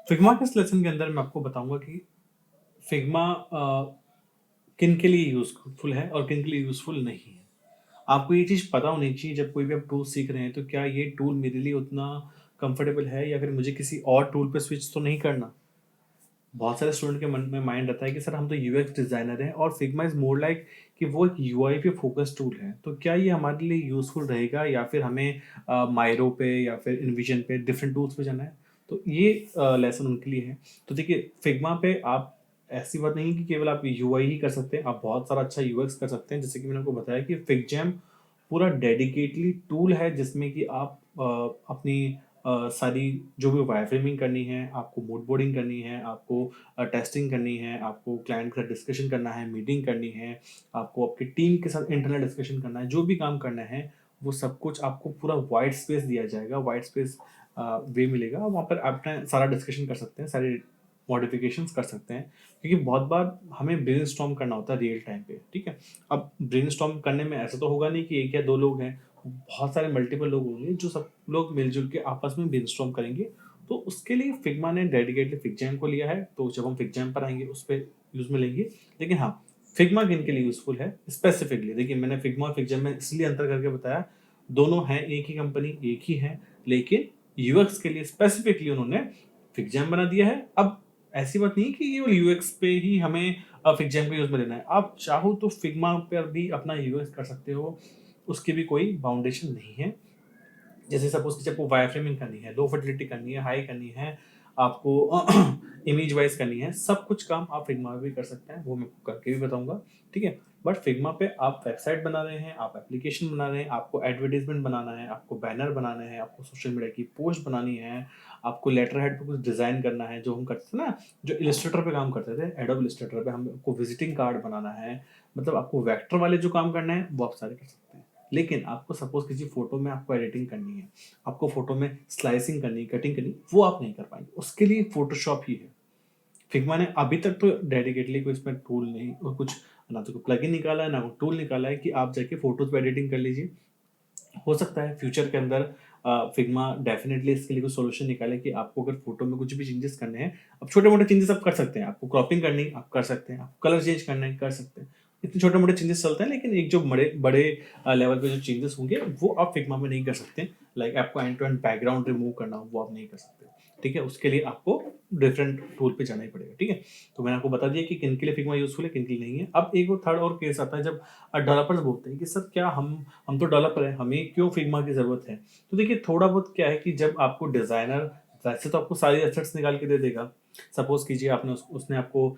Figma के इस lesson के अंदर मैं आपको बताऊंगा कि फिग्मा किन के लिए यूजफुल है और किन के लिए यूजफुल नहीं है। आपको ये चीज़ पता होनी चाहिए जब कोई भी आप टूल सीख रहे हैं, तो क्या ये टूल मेरे लिए उतना कंफर्टेबल है या फिर मुझे किसी और टूल पे स्विच तो नहीं करना। बहुत सारे स्टूडेंट के मन में माइंड रहता है कि सर हम तो यूएक्स डिजाइनर हैं और फिग्मा इज मोर लाइक कि वो एक यूआई पे फोकस टूल है, तो क्या ये हमारे लिए यूजफुल रहेगा या फिर हमें मायरो पे या फिर इनविजन पे डिफरेंट टूल्स पे जाना है। तो ये लेसन उनके लिए है। तो देखिए फिग्मा पे आप ऐसी बात नहीं है कि केवल आप यूआई ही कर सकते हैं, आप बहुत सारा अच्छा यूएक्स कर सकते हैं। जैसे कि मैंने आपको बताया कि फिगजैम पूरा डेडिकेटली टूल है जिसमें कि आप अपनी सारी जो भी वायर फ्रेमिंग करनी है, आपको मूड बोर्डिंग करनी है, आपको टेस्टिंग करनी है, आपको क्लाइंट के साथ डिस्कशन करना है, मीटिंग करनी है, आपको आपकी टीम के साथ इंटरनल डिस्कशन करना है, जो भी काम करना है वो सब कुछ आपको पूरा वाइट स्पेस दिया जाएगा, वाइट स्पेस वे मिलेगा। वहाँ पर अपना सारा डिस्कशन कर सकते हैं, सारे मॉडिफिकेशंस कर सकते हैं। क्योंकि बहुत बार हमें ब्रेनस्टॉर्म करना होता है रियल टाइम पे, ठीक है। अब ब्रेनस्टॉर्म करने में ऐसा तो होगा नहीं कि एक या दो लोग हैं, बहुत सारे मल्टीपल लोग होंगे जो सब लोग मिलजुल के आपस में ब्रेनस्टॉर्म करेंगे। तो उसके लिए फिग्मा ने डेडिकेटली फिगजैम को लिया है, तो जब हम फिगजैम पर आएंगे उस पर यूज में लेंगे। लेकिन हाँ, फिग्मा किन के लिए यूजफुल है स्पेसिफिकली, देखिए मैंने फिग्मा और फिगजैम में इसलिए अंतर करके बताया, दोनों हैं एक ही कंपनी, एक ही है, लेकिन यूएक्स के लिए स्पेसिफिकली उन्होंने फिगजैम बना दिया है। अब ऐसी बात नहीं कि ये यूएक्स पे ही हमें फिगजैम का यूज में लेना है, आप चाहो तो फिग्मा पर भी अपना यूएक्स कर सकते हो, उसकी भी कोई बाउंडेशन नहीं है। जैसे सपोज कि आपको वायर फ्रेमिंग करनी है, लो फर्टिलिटी करनी है, हाई करनी है, आपको इमेज वाइज करनी है, सब कुछ काम आप फिग्मा में भी कर सकते हैं, वो मैं आपको करके भी बताऊंगा, ठीक है। बट फिग्मा पे आप वेबसाइट बना रहे हैं, आप एप्लीकेशन बना रहे हैं, आपको एडवर्टीजमेंट बनाना है, आपको बैनर बनाना है, आपको सोशल मीडिया की पोस्ट बनानी है, आपको लेटर हेड पे कुछ डिजाइन करना है, जो हम करते थे ना, जो इलिस्ट्रेटर पे काम करते थे, एडोब इलिस्ट्रेटर पे हमको विजिटिंग कार्ड बनाना है, मतलब आपको वेक्टर वाले जो काम करना है वो आप सारे कर सकते हैं। लेकिन आपको सपोज किसी फोटो में आपको एडिटिंग करनी है, आपको फोटो में स्लाइसिंग करनी, कटिंग करनी, वो आप नहीं कर पाएंगे, उसके लिए फोटोशॉप ही है। फिग्मा ने अभी तक तो डेडिकेटली कोई इसमें टूल नहीं और कुछ, ना तो कोई प्लगइन निकाला है ना कोई टूल निकाला है कि आप जाके फोटोज पे एडिटिंग कर लीजिए। हो सकता है फ्यूचर के अंदर फिग्मा डेफिनेटली इसके लिए कोई सोल्यूशन निकाले कि आपको अगर फोटो में कुछ भी चेंजेस करने हैं, अब छोटे मोटे चेंजेस आप कर सकते हैं, आपको क्रॉपिंग करनी है आप कर सकते हैं, आपको कलर चेंज करना है कर सकते हैं, इतने छोटे मोटे चेंजेस चलते हैं। लेकिन एक जो बड़े बड़े लेवल पे जो चेंजेस होंगे वो आप फिग्मा में नहीं कर सकते। लाइक आपको end to end background remove करना हो वो आप नहीं कर सकते, ठीक है। उसके लिए आपको डिफरेंट टूल पे जाना ही पड़ेगा, ठीक है। तो मैंने आपको बता दिया कि किन के लिए फिग्मा यूजफुल है, किन के लिए नहीं है। अब एक और थर्ड और केस आता है जब डेवलपर्स बोलते हैं कि सर क्या हम तो डेवलपर हैं, हमें क्यों फिग्मा की जरूरत है। तो देखिए थोड़ा बहुत क्या है कि जब आपको डिजाइनर वैसे तो आपको सारी एसेट्स निकाल के दे देगा, सपोज कीजिए आपने उसने आपको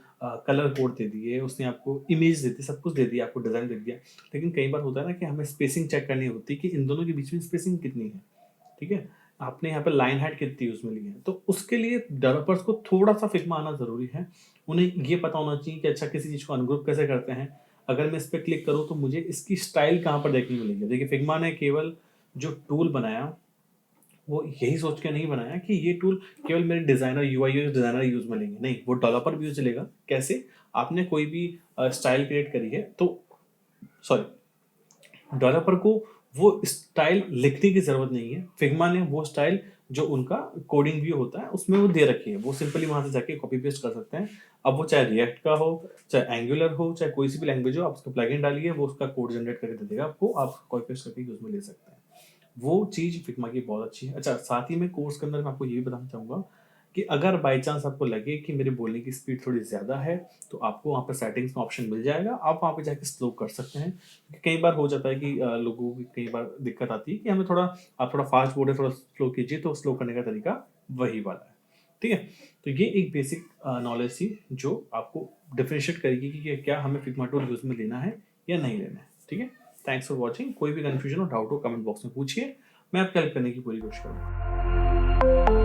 कलर कोड दे दिए, उसने आपको इमेज दे दी, सब कुछ दे दिया, आपको डिजाइन दे दिया। लेकिन कई बार होता है ना कि हमें स्पेसिंग चेक करनी होती है कि इन दोनों के बीच में स्पेसिंग कितनी है, ठीक है। आपने यहाँ पे लाइन हाइट कितनी यूज में ली है, तो उसके लिए डेवलपर्स को थोड़ा सा फिग्मा आना जरूरी है। उन्हें ये पता होना चाहिए कि अच्छा किसी चीज को अनग्रुप कैसे करते हैं, अगर मैं इस पर क्लिक करूँ तो मुझे इसकी स्टाइल कहाँ पर देखने को मिलेगी। देखिए फिग्मा ने केवल जो टूल बनाया वो यही सोच के नहीं बनाया कि ये टूल केवल मेरे डिजाइनर यूआई डिजाइनर यूज में लेंगे, नहीं, वो डेवलपर भी यूज लेगा। कैसे, आपने कोई भी स्टाइल क्रिएट करी है तो सॉरी, डेवलपर को वो स्टाइल लिखने की जरूरत नहीं है, फिग्मा ने वो स्टाइल जो उनका कोडिंग व्यू होता है उसमें वो दे रखी है, वो सिंपली वहां से जाके कॉपी पेस्ट कर सकते हैं। अब वो चाहे रिएक्ट का हो, चाहे एंगुलर हो, चाहे कोई सी भी लैंग्वेज हो, आप उसका प्लगइन डालिए, वो उसका कोड जनरेट करके दे देगा आपको, आप कॉपी पेस्ट करके यूज में ले सकते हैं। वो चीज फिग्मा की बहुत अच्छी है। अच्छा, साथ ही में कोर्स के अंदर मैं आपको ये भी बताना चाहूंगा कि अगर बाई चांस आपको लगे कि मेरे बोलने की स्पीड थोड़ी ज़्यादा है, तो आपको वहाँ पर सेटिंग्स में ऑप्शन मिल जाएगा, आप वहाँ पे जाके स्लो कर सकते हैं। क्योंकि कई बार हो जाता है कि लोगों की कई बार दिक्कत आती है कि हमें थोड़ा, आप थोड़ा फास्ट बोल रहे थोड़ा स्लो कीजिए, तो स्लो करने का तरीका वही वाला है, ठीक है। तो ये एक बेसिक नॉलेज थी जो आपको डिफरेंशिएट करेगी कि क्या हमें फिग्मा टूल यूज में लेना है या नहीं लेना है, ठीक है। Thanks for watching. कोई भी कंफ्यूजन हो, डाउट हो, कमेंट बॉक्स में पूछिए, मैं आपकी हेल्प करने की पूरी कोशिश करूँगा।